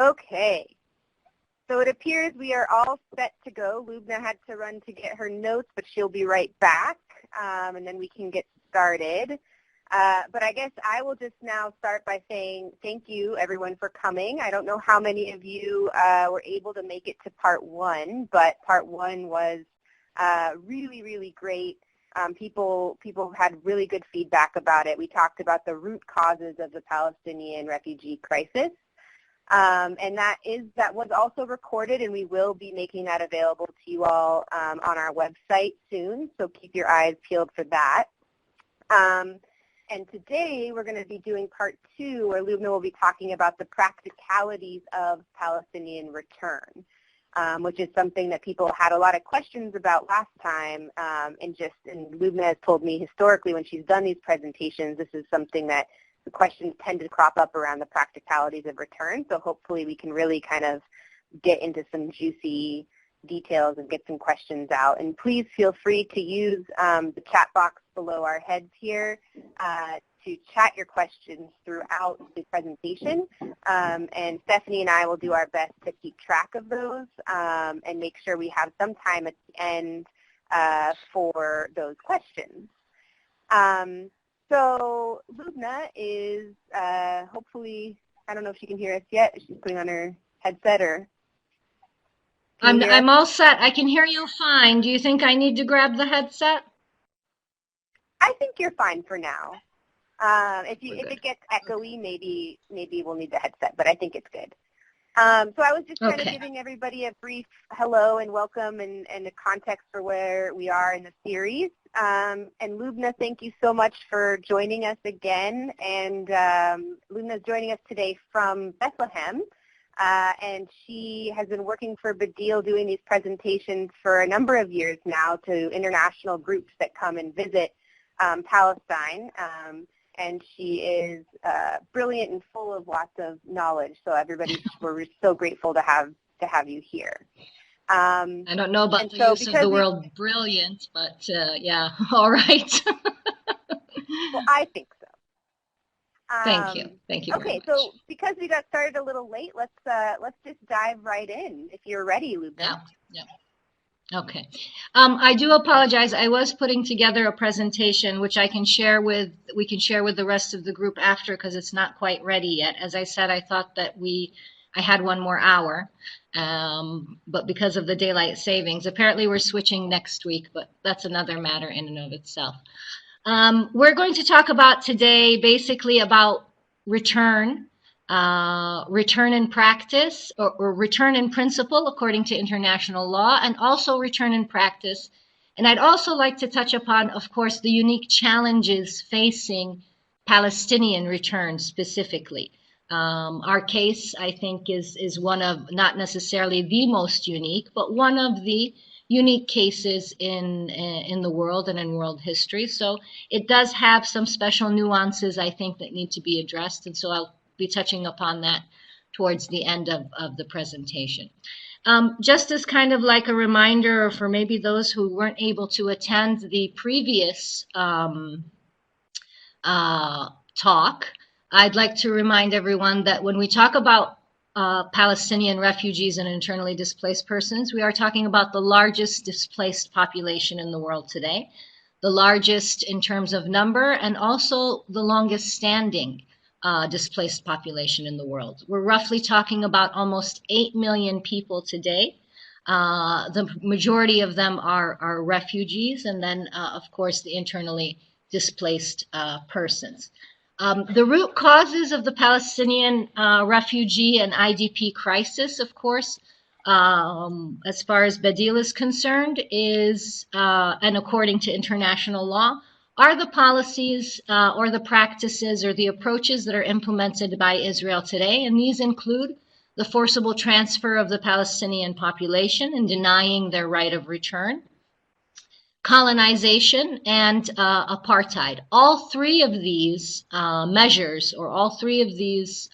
Okay, so it appears we are all set to go. Lubnah had to run to get her notes, but she'll be right back, and then we can get started. But I guess I will just now start by saying thank you, everyone, for coming. I don't know how many of you were able to make it to part one, but part one was really, really great. People had really good feedback about it. We talked about the root causes of the Palestinian refugee crisis. And that was also recorded, and we will be making that available to you all on our website soon, so keep your eyes peeled for that. And today we're going to be doing part two, where Lubnah will be talking about the practicalities of Palestinian return, which is something that people had a lot of questions about last time. And Lubnah has told me historically when she's done these presentations, this is something that the questions tend to crop up around the practicalities of return. So hopefully we can really kind of get into some juicy details and get some questions out. And please feel free to use the chat box below our heads here to chat your questions throughout the presentation. And Stephanie and I will do our best to keep track of those and make sure we have some time at the end for those questions. So Lubnah is hopefully, I don't know if she can hear us yet. She's putting on her headset or... I'm all set. I can hear you fine. Do you think I need to grab the headset? I think you're fine for now. If it gets echoey, maybe we'll need the headset, but I think it's good. So I was just kind of giving everybody a brief hello and welcome and a context for where we are in the series. And Lubnah, thank you so much for joining us again. And Lubnah is joining us today from Bethlehem. And she has been working for Badil doing these presentations for a number of years now to international groups that come and visit Palestine. And she is brilliant and full of lots of knowledge. So we're so grateful to have you here. I don't know about the use of the word brilliant, but yeah, all right. Well, I think so. Thank you. Thank you very much. So because we got started a little late, let's just dive right in. If you're ready, Lubnah. Yeah. Okay. I do apologize. I was putting together a presentation which we can share with the rest of the group after, because it's not quite ready yet. As I said, I thought that I had one more hour, but because of the daylight savings, apparently we're switching next week, but that's another matter in and of itself. We're going to talk about today basically about return in practice or return in principle according to international law, and also return in practice. And I'd also like to touch upon, of course, the unique challenges facing Palestinian return specifically. Our case, I think, is one of not necessarily the most unique, but one of the unique cases in the world and in world history. So it does have some special nuances, I think, that need to be addressed. And so I'll be touching upon that towards the end of the presentation. Just as kind of like a reminder for maybe those who weren't able to attend the previous talk, I'd like to remind everyone that when we talk about Palestinian refugees and internally displaced persons, we are talking about the largest displaced population in the world today, the largest in terms of number, and also the longest standing displaced population in the world. We're roughly talking about almost 8 million people today. The majority of them are refugees, and then, of course, the internally displaced persons. The root causes of the Palestinian refugee and IDP crisis, of course, as far as Badil is concerned, is, and according to international law, are the policies or the practices or the approaches that are implemented by Israel today. And these include the forcible transfer of the Palestinian population and denying their right of return, colonization, and apartheid. All three of these measures, or all three of these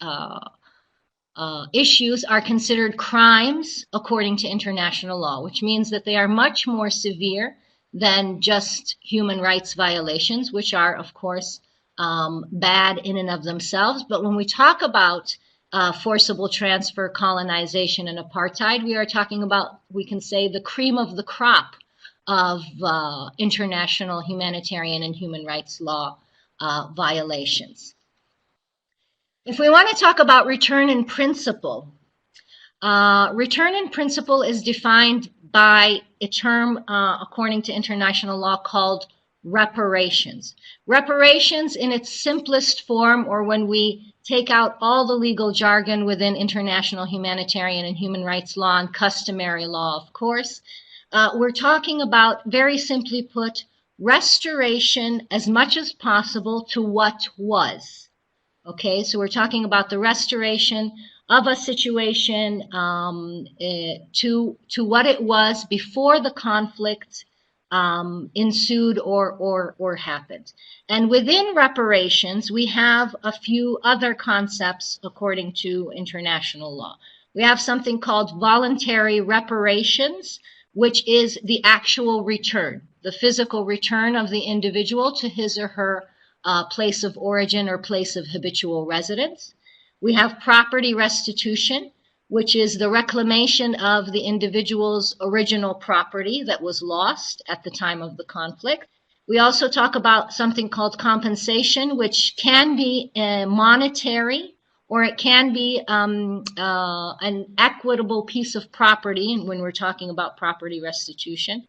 issues, are considered crimes according to international law, which means that they are much more severe than just human rights violations, which are, of course, bad in and of themselves. But when we talk about forcible transfer, colonization, and apartheid. We are talking about, we can say, the cream of the crop of international humanitarian and human rights law violations. If we want to talk about return in principle, return in principle is defined by a term according to international law called reparations. Reparations in its simplest form, or when we take out all the legal jargon within international humanitarian and human rights law and customary law, of course, we're talking about, very simply put, restoration as much as possible to what was. Okay, so we're talking about the restoration of a situation to what it was before the conflict ensued or happened. And within reparations, we have a few other concepts according to international law. We have something called voluntary reparations, which is the actual return, the physical return of the individual to his or her place of origin or place of habitual residence. We have property restitution, which is the reclamation of the individual's original property that was lost at the time of the conflict. We also talk about something called compensation, which can be monetary, or it can be an equitable piece of property when we're talking about property restitution.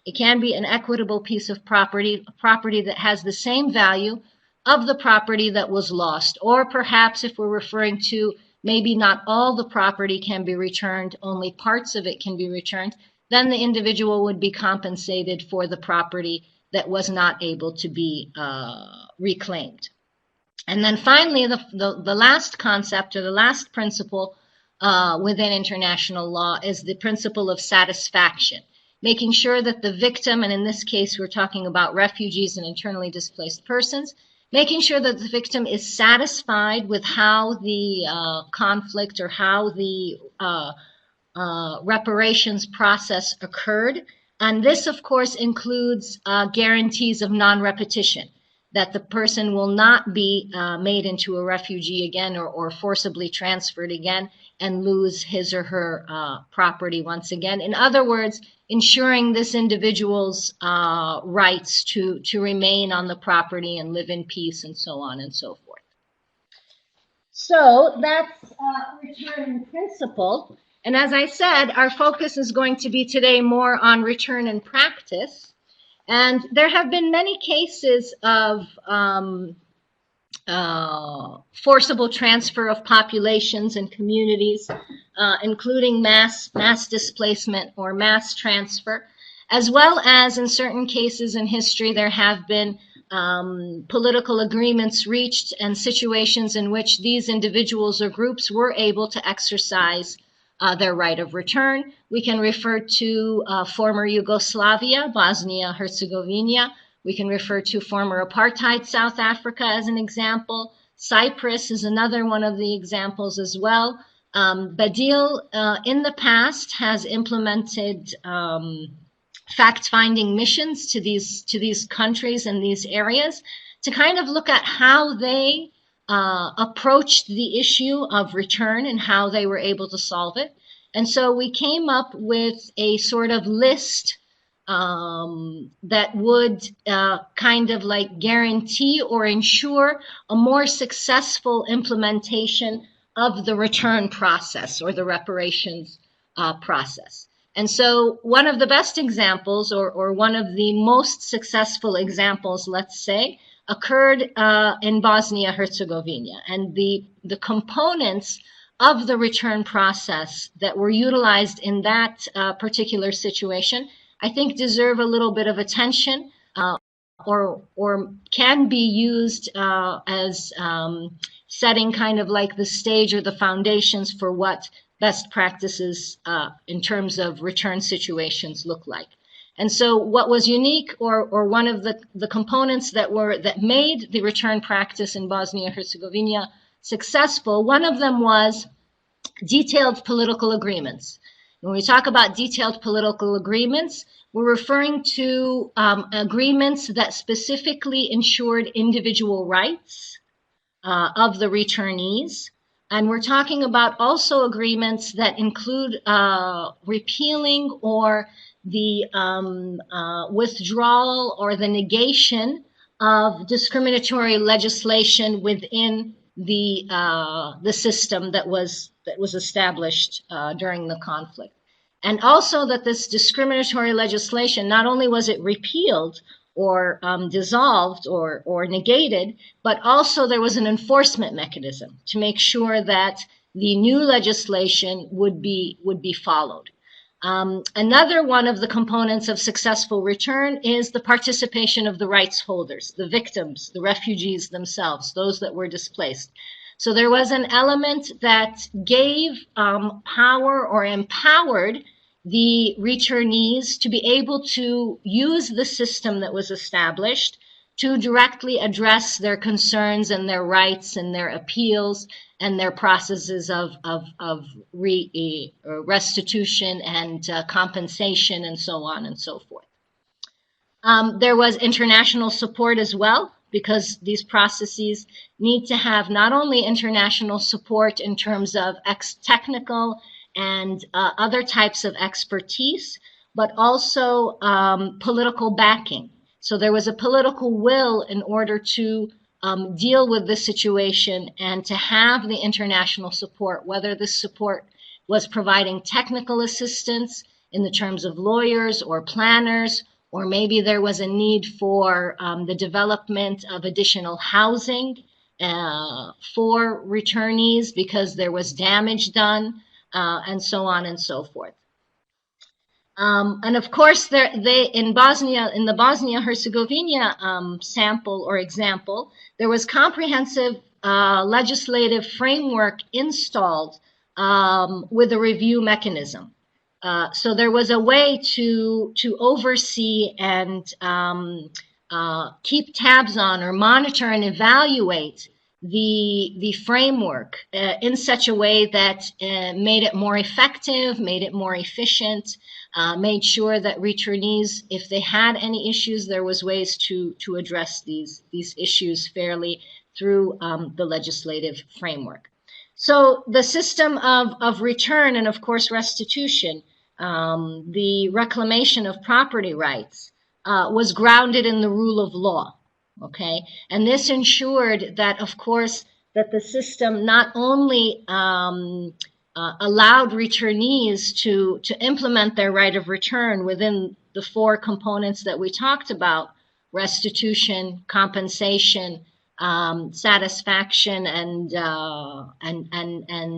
It can be an equitable piece of property, a property that has the same value of the property that was lost, or perhaps if we're referring to maybe not all the property can be returned, only parts of it can be returned, then the individual would be compensated for the property that was not able to be reclaimed. And then finally, the last concept, or the last principle within international law, is the principle of satisfaction, making sure that the victim, and in this case we're talking about refugees and internally displaced persons, making sure that the victim is satisfied with how the conflict or how the reparations process occurred. And this, of course, includes guarantees of non-repetition, that the person will not be made into a refugee again or forcibly transferred again and lose his or her property once again. In other words, ensuring this individual's rights to remain on the property and live in peace and so on and so forth. So that's return in principle. And as I said, our focus is going to be today more on return in practice. And there have been many cases of forcible transfer of populations and communities, including mass displacement or mass transfer, as well as in certain cases in history there have been political agreements reached and situations in which these individuals or groups were able to exercise their right of return. We can refer to former Yugoslavia, Bosnia, Herzegovina. We can refer to former apartheid South Africa as an example. Cyprus is another one of the examples as well. Badil in the past has implemented fact-finding missions to these countries and these areas to kind of look at how they approached the issue of return and how they were able to solve it. And so we came up with a sort of list that would kind of like guarantee or ensure a more successful implementation of the return process or the reparations process. And so one of the best examples, or one of the most successful examples, let's say, occurred in Bosnia-Herzegovina. And the components of the return process that were utilized in that particular situation, I think deserve a little bit of attention or can be used as setting kind of like the stage or the foundations for what best practices in terms of return situations look like. And so what was unique, or one of the components that made the return practice in Bosnia-Herzegovina successful, one of them was detailed political agreements. When we talk about detailed political agreements, we're referring to agreements that specifically ensured individual rights of the returnees, And we're talking about also agreements that include repealing or the withdrawal or the negation of discriminatory legislation within the system that was established during the conflict. And also that this discriminatory legislation, not only was it repealed or dissolved or negated, but also there was an enforcement mechanism to make sure that the new legislation would be followed. Another one of the components of successful return is the participation of the rights holders, the victims, the refugees themselves, those that were displaced. So there was an element that gave power or empowered the returnees to be able to use the system that was established to directly address their concerns and their rights and their appeals and their processes of restitution and compensation and so on and so forth. There was international support as well, because these processes need to have not only international support in terms of technical and other types of expertise, but also political backing. So there was a political will in order to deal with this situation and to have the international support, whether this support was providing technical assistance in the terms of lawyers or planners, or maybe there was a need for the development of additional housing for returnees because there was damage done, and so on and so forth. And of course, in the Bosnia-Herzegovina sample or example, there was comprehensive legislative framework installed with a review mechanism. So there was a way to oversee and keep tabs on or monitor and evaluate the framework in such a way that made it more effective, made it more efficient, made sure that returnees, if they had any issues, there was ways to address these issues fairly through the legislative framework. So the system of return and, of course, restitution, the reclamation of property rights, was grounded in the rule of law. Okay, and this ensured that, of course, that the system not only allowed returnees to implement their right of return within the four components that we talked about: restitution, compensation, satisfaction, and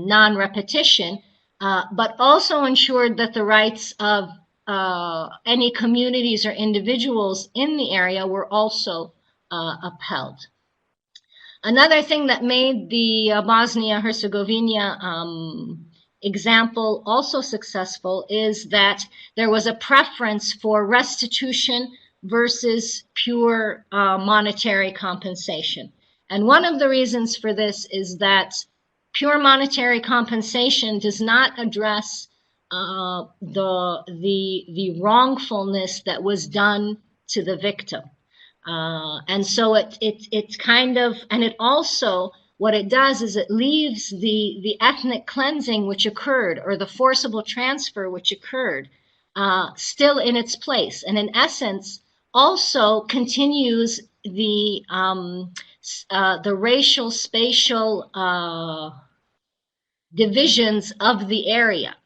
non-repetition, but also ensured that the rights of any communities or individuals in the area were also upheld. Another thing that made the Bosnia-Herzegovina example also successful is that there was a preference for restitution versus pure monetary compensation. And one of the reasons for this is that pure monetary compensation does not address the wrongfulness that was done to the victim. And so it kind of, and it also, what it does is it leaves the ethnic cleansing which occurred, or the forcible transfer which occurred, still in its place. And in essence, also continues the racial, spatial divisions of the area.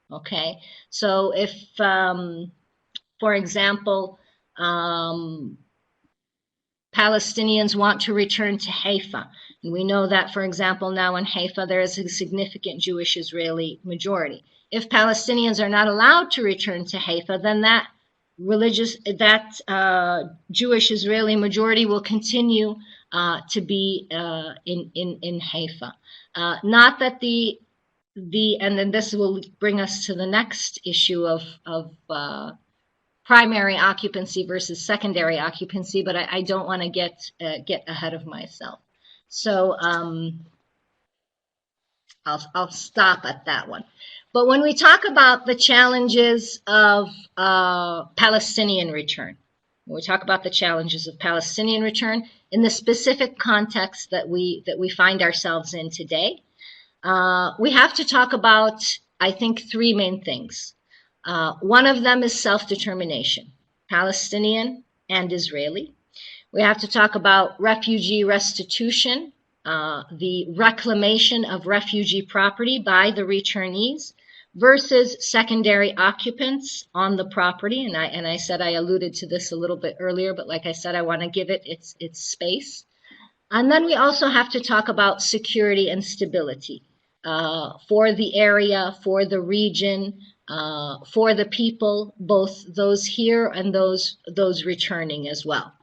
Okay, so if, for example, Palestinians want to return to Haifa, and we know that, for example, now in Haifa there is a significant Jewish-Israeli majority. If Palestinians are not allowed to return to Haifa, then that Jewish-Israeli majority will continue to be in Haifa. Not that and then this will bring us to the next issue of primary occupancy versus secondary occupancy, but I don't want to get ahead of myself. So I'll stop at that one. But when we talk about the challenges of Palestinian return, when we talk about the challenges of Palestinian return in the specific context that we find ourselves in today, We have to talk about, I think, three main things. One of them is self-determination, Palestinian and Israeli. We have to talk about refugee restitution, the reclamation of refugee property by the returnees versus secondary occupants on the property. And I said I alluded to this a little bit earlier, but like I said, I want to give it its space. And then we also have to talk about security and stability for the area, for the region, for the people, both those here and those returning as well.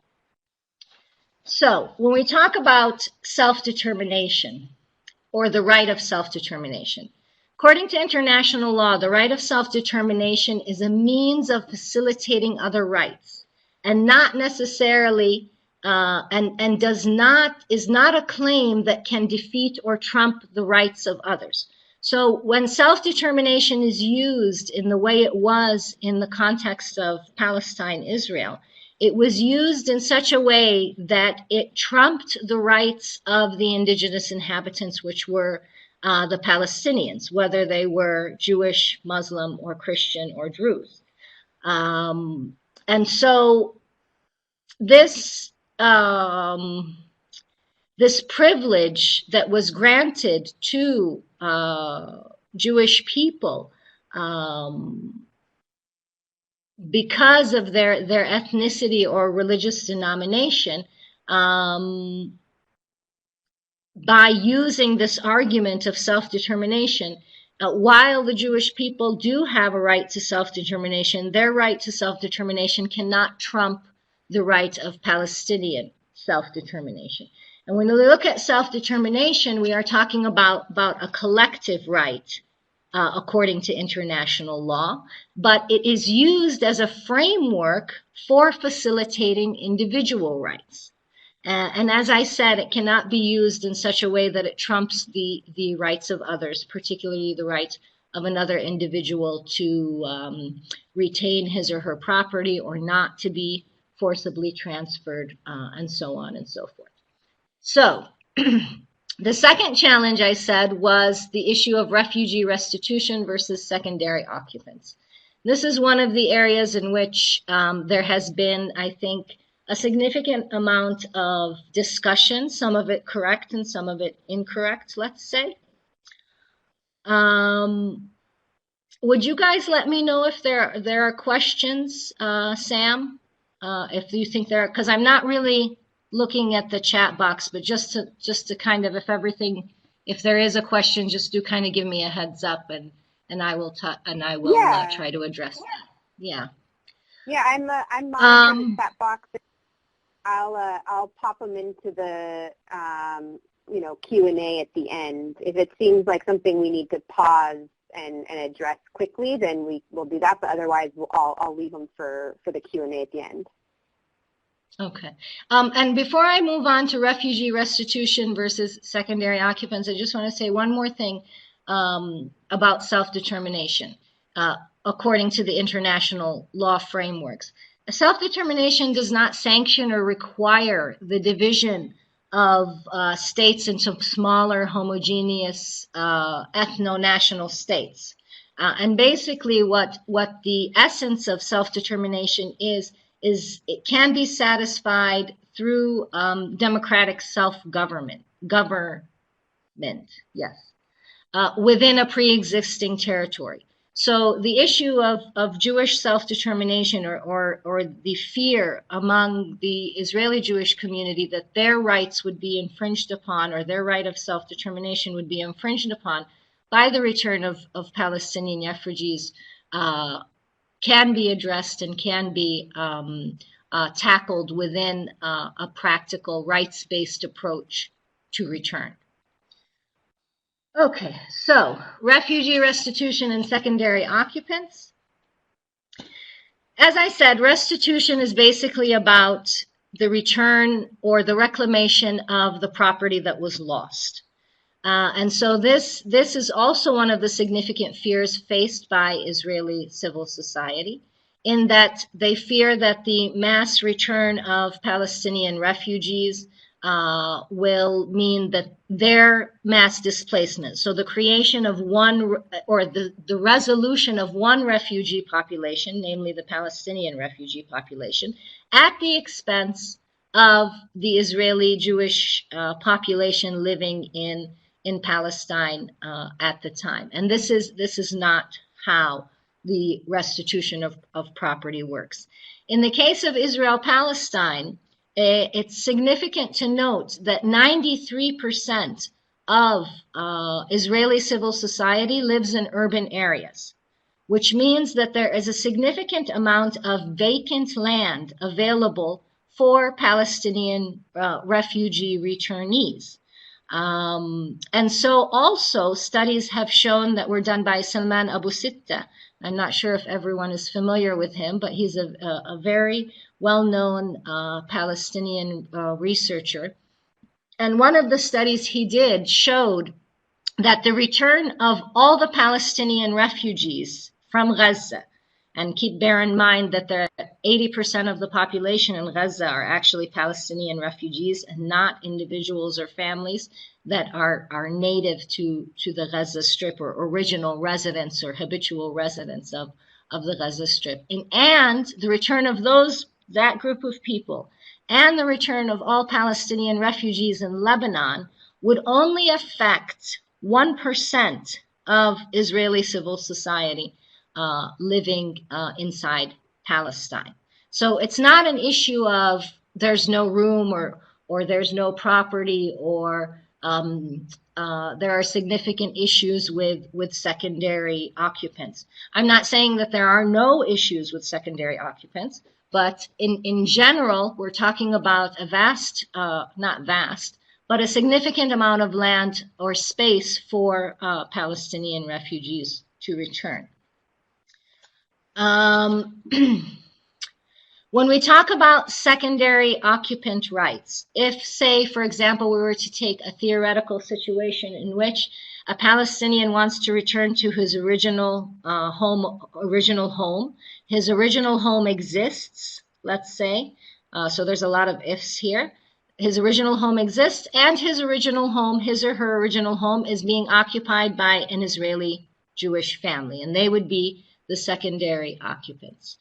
So when we talk about self-determination or the right of self-determination, according to international law, the right of self-determination is a means of facilitating other rights and not necessarily and is not a claim that can defeat or trump the rights of others. So when self-determination is used in the way it was in the context of Palestine, Israel, it was used in such a way that it trumped the rights of the indigenous inhabitants, which were the Palestinians, whether they were Jewish, Muslim, or Christian, or Druze. And so this privilege that was granted to Jewish people because of their ethnicity or religious denomination, by using this argument of self-determination, while the Jewish people do have a right to self-determination, their right to self-determination cannot trump the right of Palestinian self-determination. And when we look at self-determination, we are talking about a collective right, according to international law, but it is used as a framework for facilitating individual rights. And as I said, it cannot be used in such a way that it trumps the rights of others, particularly the right of another individual to retain his or her property or not to be forcibly transferred, and so on and so forth. So the second challenge, I said, was the issue of refugee restitution versus secondary occupants. This is one of the areas in which there has been, I think, a significant amount of discussion, some of it correct and some of it incorrect, let's say. Would you guys let me know if there are questions, Sam? If you think there are, because I'm not really looking at the chat box, but just to kind of, if there is a question, just do kind of give me a heads up, and I will try to address that. Yeah. Yeah, I'm monitoring the chat box. I'll pop them into the Q&A at the end. If it seems like something we need to pause and address quickly, then we'll do that. But otherwise, I'll leave them for the Q&A at the end. Okay. And before I move on to refugee restitution versus secondary occupants, I just want to say one more thing about self-determination, according to the international law frameworks. Self-determination does not sanction or require the division of states into smaller, homogeneous, ethno-national states. And basically what the essence of self-determination is it can be satisfied through democratic self-government, yes, within a pre-existing territory. So the issue of Jewish self-determination or the fear among the Israeli Jewish community that their rights would be infringed upon, or their right of self-determination would be infringed upon by the return of Palestinian refugees, can be addressed and can be tackled within a practical rights-based approach to return. Okay, so refugee restitution and secondary occupants. As I said, restitution is basically about the return or the reclamation of the property that was lost. And so this is also one of the significant fears faced by Israeli civil society, in that they fear that the mass return of Palestinian refugees will mean that their mass displacement, so the creation of one, or the resolution of one refugee population, namely the Palestinian refugee population, at the expense of the Israeli Jewish population living in Palestine at the time. And this is not how the restitution of property works. In the case of Israel-Palestine, it's significant to note that 93% of Israeli civil society lives in urban areas, which means that there is a significant amount of vacant land available for Palestinian refugee returnees. And so also studies have shown that were done by Salman Abu Sitta. I'm not sure if everyone is familiar with him, but he's a very well-known Palestinian researcher. And one of the studies he did showed that the return of all the Palestinian refugees from Gaza, and bear in mind that 80% of the population in Gaza are actually Palestinian refugees and not individuals or families that are native to the Gaza Strip or original residents or habitual residents of the Gaza Strip. And the return of that group of people and the return of all Palestinian refugees in Lebanon would only affect 1% of Israeli civil society living inside Palestine. So it's not an issue of there's no room or there's no property or there are significant issues with secondary occupants. I'm not saying that there are no issues with secondary occupants, but in general, we're talking about a not vast, but a significant amount of land or space for Palestinian refugees to return. When we talk about secondary occupant rights, if, say, for example, we were to take a theoretical situation in which a Palestinian wants to return to his original home, his original home exists, let's say, so there's a lot of ifs here. His original home exists, and his original home, his or her original home, is being occupied by an Israeli Jewish family, and they would be the secondary occupants.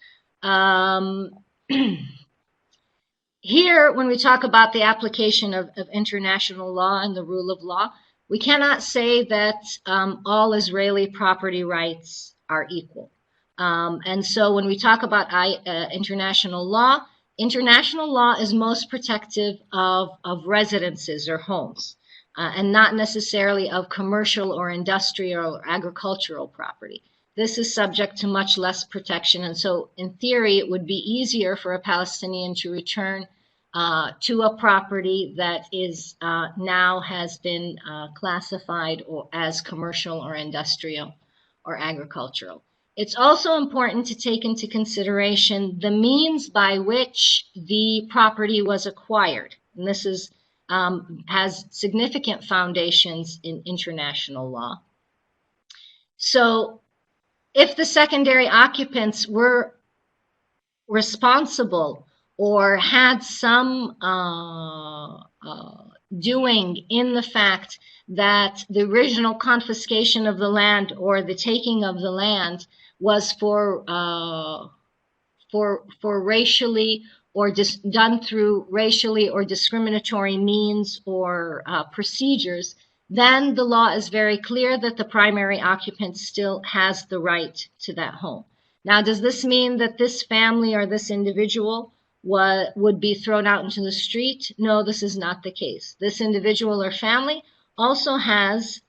Here, when we talk about the application of international law and the rule of law, we cannot say that all Israeli property rights are equal. And so when we talk about international law is most protective of residences or homes, and not necessarily of commercial or industrial or agricultural property. This is subject to much less protection, and so in theory it would be easier for a Palestinian to return to a property that is now has been classified as commercial or industrial or agricultural. It's also important to take into consideration the means by which the property was acquired, and this has significant foundations in international law. So if the secondary occupants were responsible or had some doing in the fact that the original confiscation of the land or the taking of the land was for racially or done through racially or discriminatory means or procedures, then the law is very clear that the primary occupant still has the right to that home. Now, does this mean that this family or this individual would be thrown out into the street? No, this is not the case. This individual or family also has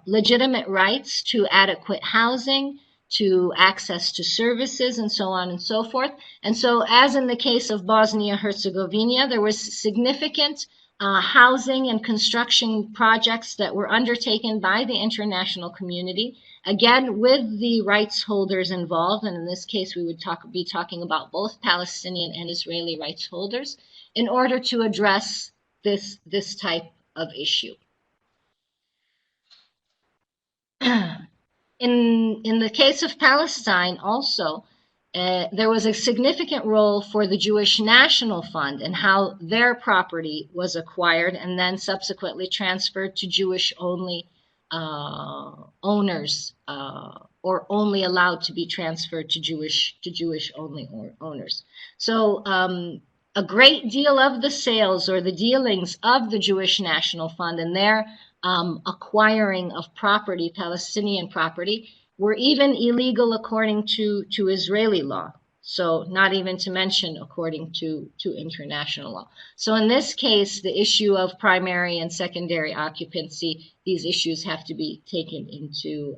legitimate rights to adequate housing, to access to services, and so on and so forth. And so, as in the case of Bosnia-Herzegovina, there was significant housing and construction projects that were undertaken by the international community, again, with the rights holders involved, and in this case we would be talking about both Palestinian and Israeli rights holders, in order to address this type of issue. In the case of Palestine also, there was a significant role for the Jewish National Fund and how their property was acquired and then subsequently transferred to Jewish-only owners, or only allowed to be transferred to Jewish-only owners. So a great deal of the sales or the dealings of the Jewish National Fund and their acquiring of property, Palestinian property, were even illegal according to Israeli law. So not even to mention according to international law. So in this case, the issue of primary and secondary occupancy, these issues have to be taken into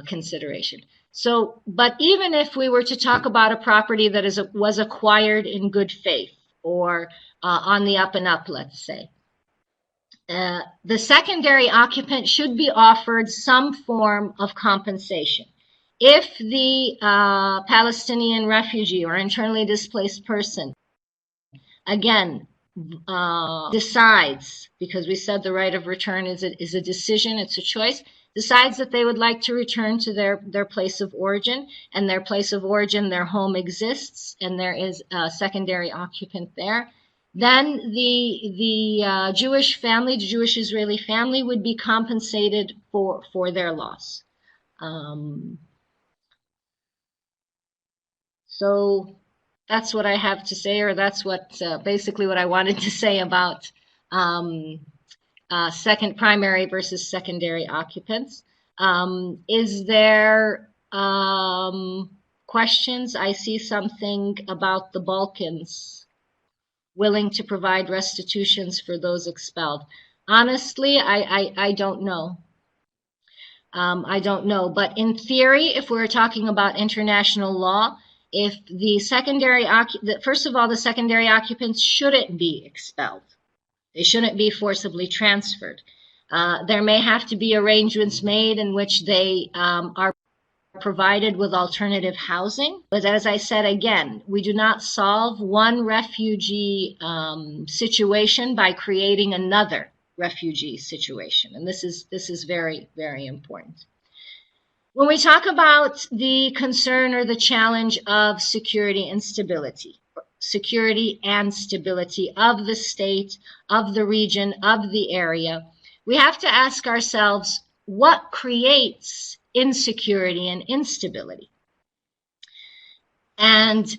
consideration. So, but even if we were to talk about a property that was acquired in good faith or on the up and up, let's say, the secondary occupant should be offered some form of compensation. If the Palestinian refugee or internally displaced person, again, decides, because we said the right of return is a decision, it's a choice, decides that they would like to return to their place of origin, and their place of origin, their home exists, and there is a secondary occupant there, then the Jewish family, the Jewish Israeli family, would be compensated for their loss. So that's what I have to say, or that's what basically what I wanted to say about second primary versus secondary occupants. Is there questions? I see something about the Balkans, willing to provide restitutions for those expelled. Honestly, I don't know. I don't know. But in theory, if we're talking about international law, if the secondary first of all, the secondary occupants shouldn't be expelled. They shouldn't be forcibly transferred. There may have to be arrangements made in which they are provided with alternative housing. But as I said again, we do not solve one refugee situation by creating another refugee situation. And this is very, very important. When we talk about the concern or the challenge of security and stability of the state, of the region, of the area, we have to ask ourselves, what creates insecurity and instability? And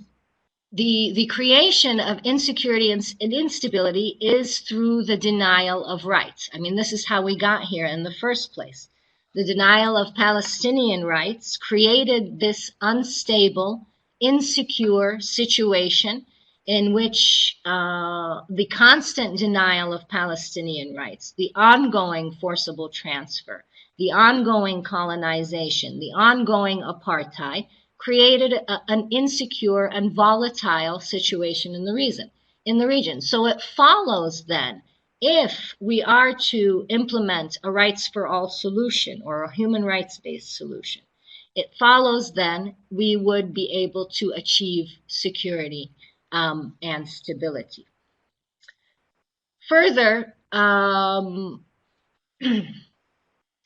the creation of insecurity and instability is through the denial of rights. I mean, this is how we got here in the first place. The denial of Palestinian rights created this unstable, insecure situation in which the constant denial of Palestinian rights, the ongoing forcible transfer, the ongoing colonization, the ongoing apartheid, created an insecure and volatile situation in the region. So it follows then, if we are to implement a rights for all solution or a human rights-based solution, it follows then we would be able to achieve security and stability. Further,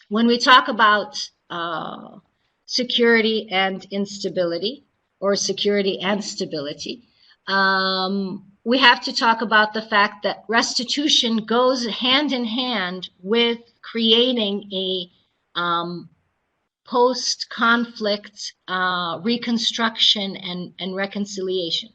when we talk about security and instability, or security and stability, we have to talk about the fact that restitution goes hand in hand with creating a post-conflict reconstruction and reconciliation.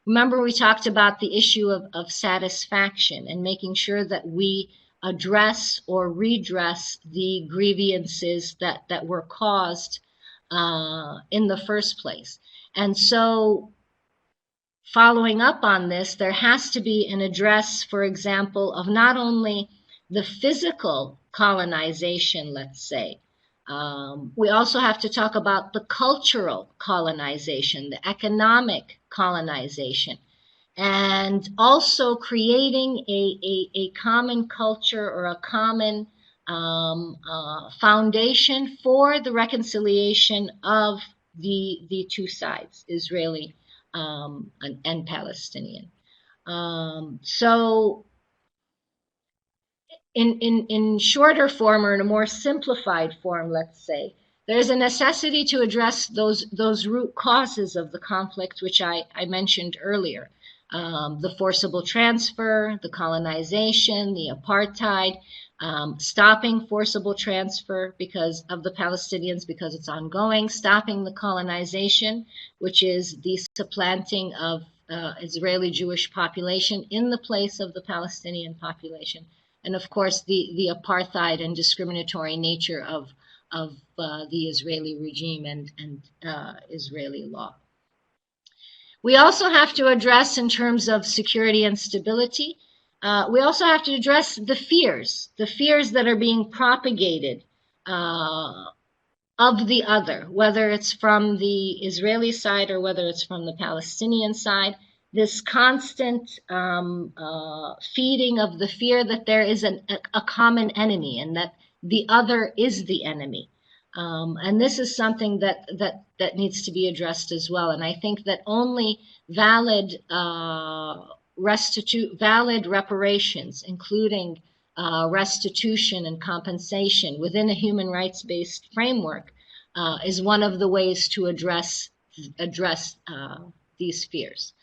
Remember, we talked about the issue of satisfaction and making sure that we address or redress the grievances that were caused in the first place. And so following up on this, there has to be an address, for example, of not only the physical colonization, let's say, we also have to talk about the cultural colonization, the economic colonization, and also creating a common culture or a common foundation for the reconciliation of the two sides, Israeli and Palestinian. So in shorter form, or in a more simplified form, let's say, There's a necessity to address those root causes of the conflict, which I mentioned earlier. The forcible transfer, the colonization, the apartheid, stopping forcible transfer because of the Palestinians because it's ongoing, stopping the colonization, which is the supplanting of Israeli Jewish population in the place of the Palestinian population, and of course the apartheid and discriminatory nature of the Israeli regime and Israeli law. We also have to address, in terms of security and stability, we also have to address the fears that are being propagated of the other, whether it's from the Israeli side or whether it's from the Palestinian side. This constant feeding of the fear that there is a common enemy and that the other is the enemy. And this is something that needs to be addressed as well. And I think that only valid reparations, including restitution and compensation within a human rights-based framework, is one of the ways to address these fears.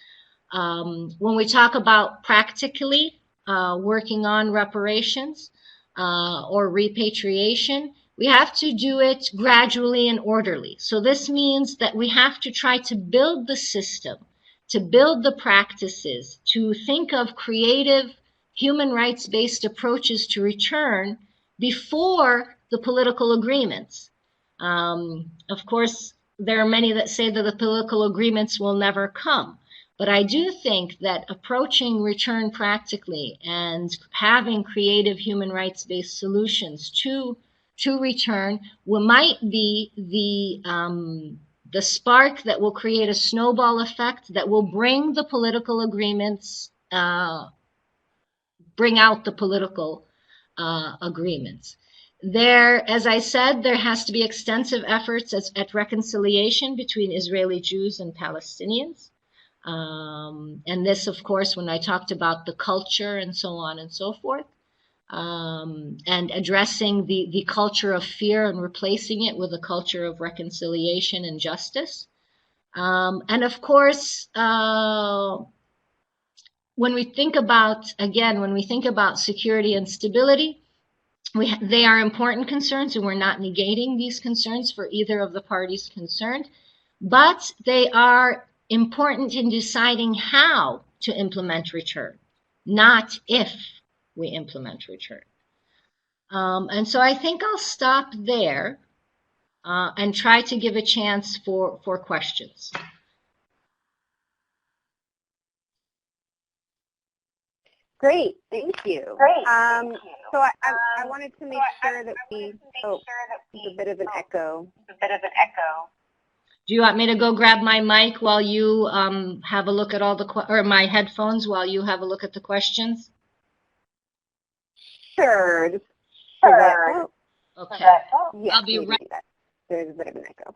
When we talk about practically working on reparations or repatriation, we have to do it gradually and orderly. So this means that we have to try to build the system, to build the practices, to think of creative human rights-based approaches to return before the political agreements. Of course, there are many that say that the political agreements will never come. But I do think that approaching return practically and having creative human rights-based solutions to return might be the spark that will create a snowball effect that will bring the political agreements, bring out the political agreements. There, as I said, there has to be extensive efforts at reconciliation between Israeli Jews and Palestinians. And this, of course, when I talked about the culture and so on and so forth, and addressing the culture of fear and replacing it with a culture of reconciliation and justice. And of course, when we think about security and stability, they are important concerns, and we're not negating these concerns for either of the parties concerned, but they are important in deciding how to implement return, not if we implement return. And so I think I'll stop there and try to give a chance for questions. Great, thank you. So I wanted to make sure that there's a bit of an echo. Do you want me to go grab my mic while you have a look at all or my headphones while you have a look at the questions? Sure. Okay. Yeah, I'll be right back. There's a bit of an echo.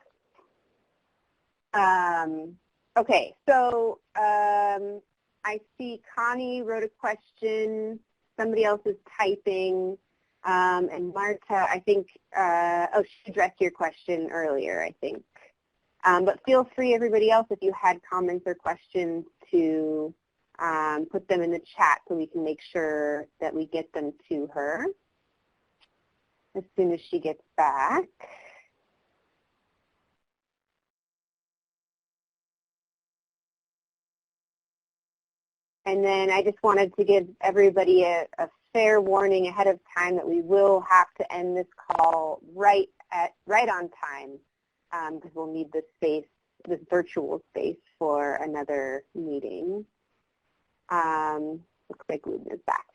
Okay, so I see Connie wrote a question. Somebody else is typing. And Marta, I think, she addressed your question earlier, I think. But feel free, everybody else, if you had comments or questions, to put them in the chat so we can make sure that we get them to her as soon as she gets back. And then I just wanted to give everybody a fair warning ahead of time that we will have to end this call right on time, because we'll need this space, this virtual space, for another meeting. Looks like Lubnah's back.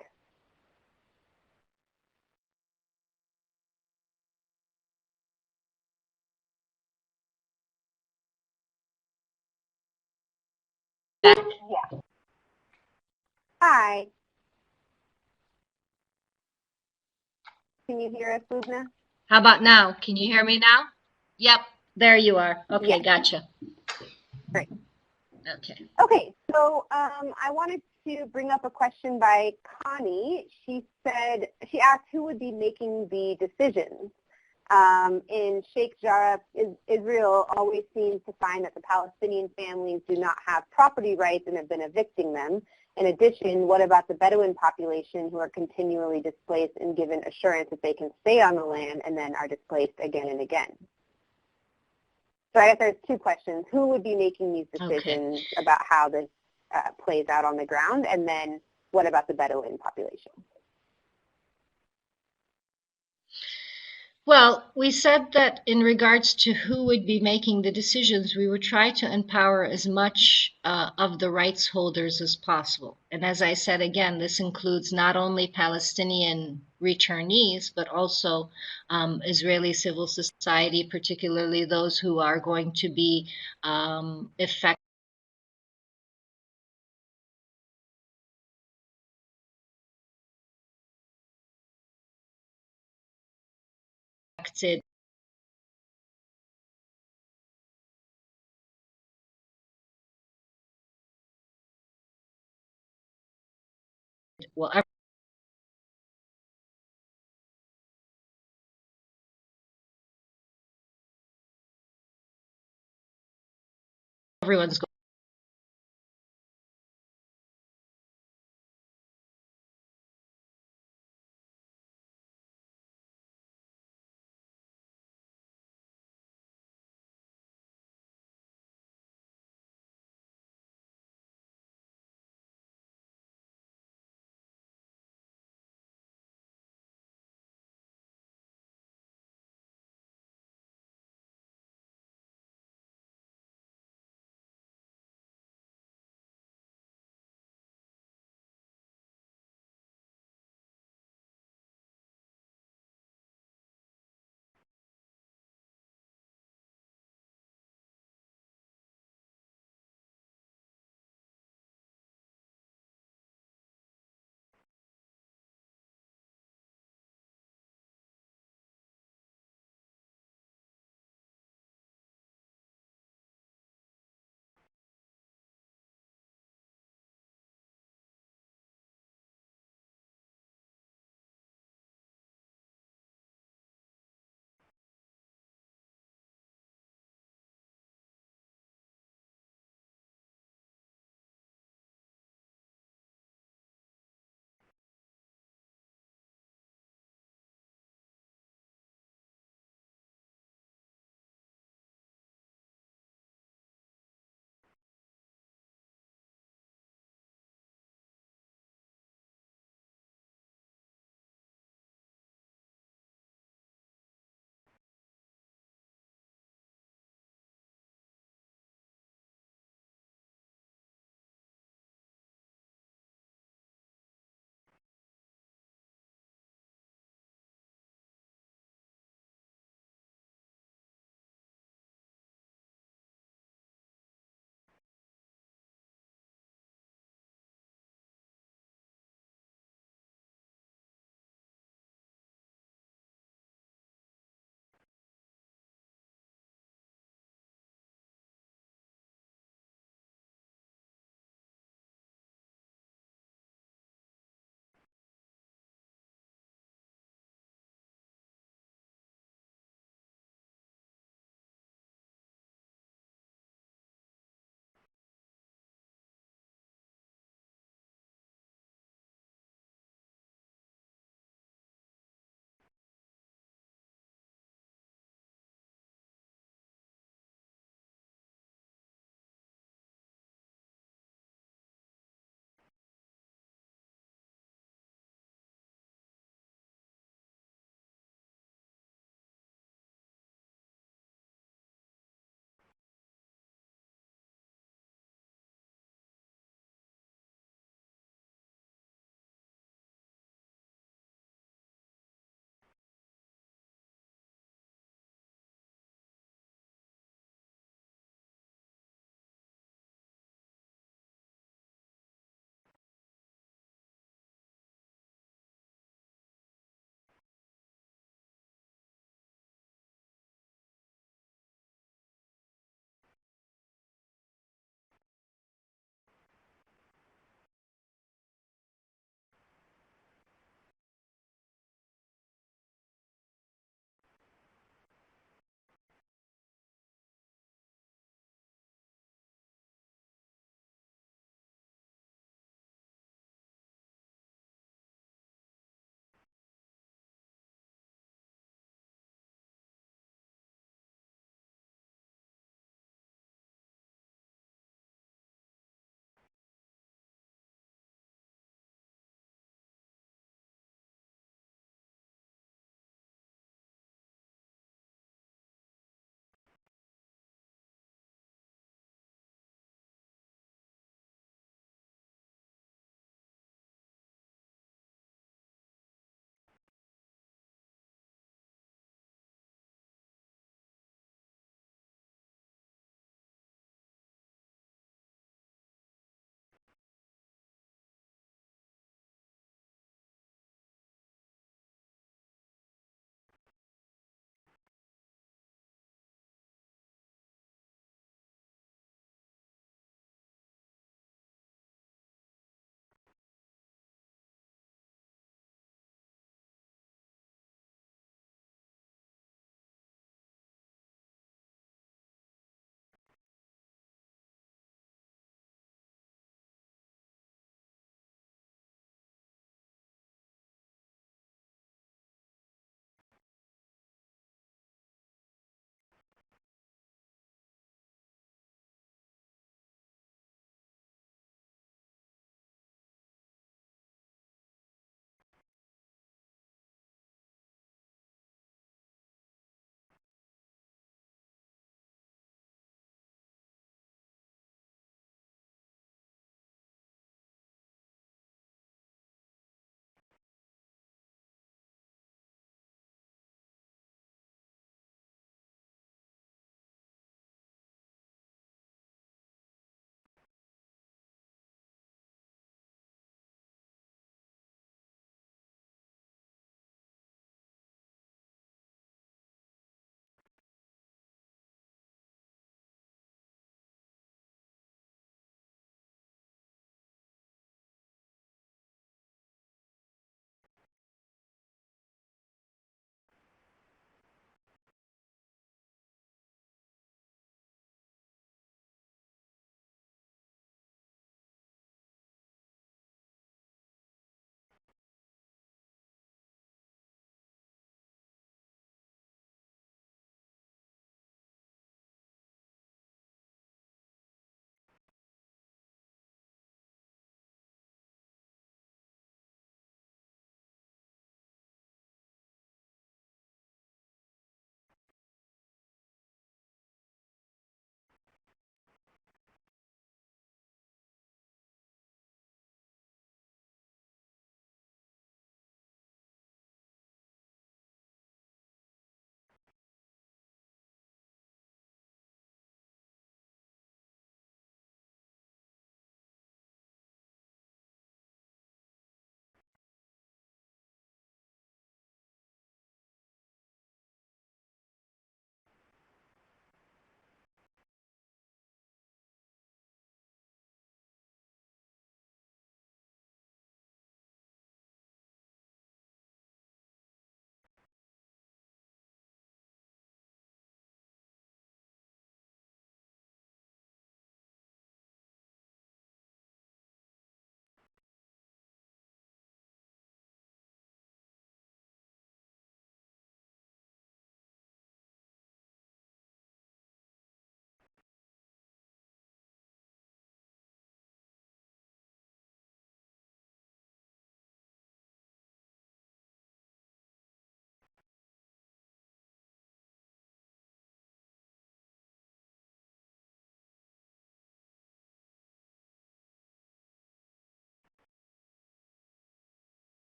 Yeah. Hi. Can you hear us, Lubnah? How about now? Can you hear me now? Yep, there you are. Okay, yeah. Gotcha. Great. Okay. Okay, so I wanted to bring up a question by Connie. She asked who would be making the decisions In Sheikh Jarrah, Israel always seems to find that the Palestinian families do not have property rights and have been evicting them. In addition, what about the Bedouin population who are continually displaced and given assurance that they can stay on the land and then are displaced again and again? So I guess there's two questions. Who would be making these decisions about how this plays out on the ground? And then what about the Bedouin population? Well, we said that in regards to who would be making the decisions, we would try to empower as much of the rights holders as possible. And as I said, again, this includes not only Palestinian returnees, but also Israeli civil society, particularly those who are going to be affected well, everyone's